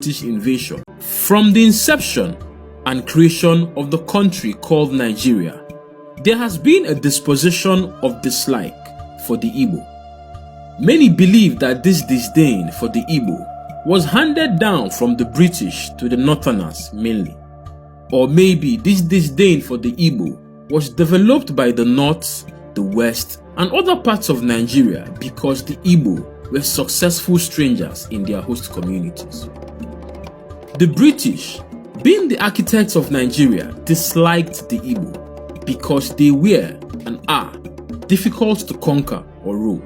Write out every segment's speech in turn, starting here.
British invasion. From the inception and creation of the country called Nigeria, there has been a disposition of dislike for the Igbo. Many believe that this disdain for the Igbo was handed down from the British to the Northerners mainly. Or maybe this disdain for the Igbo was developed by the North, the West, and other parts of Nigeria because the Igbo were successful strangers in their host communities. The British, being the architects of Nigeria, disliked the Igbo because they were and are difficult to conquer or rule.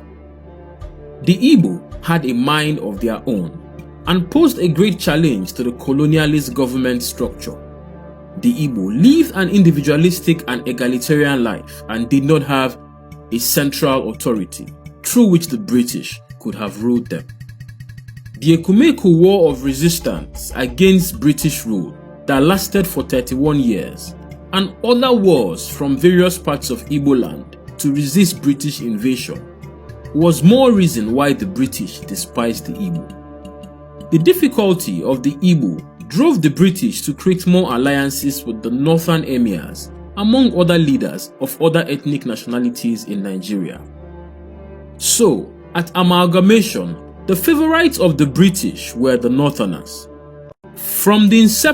The Igbo had a mind of their own and posed a great challenge to the colonialist government structure. The Igbo lived an individualistic and egalitarian life and did not have a central authority through which the British could have ruled them. The Ekumeku War of Resistance against British rule that lasted for 31 years and other wars from various parts of Igbo land to resist British invasion was more reason why the British despised the Igbo. The difficulty of the Igbo drove the British to create more alliances with the northern emirs among other leaders of other ethnic nationalities in Nigeria. So, at amalgamation, the favorites of the British were the Northerners. From the inception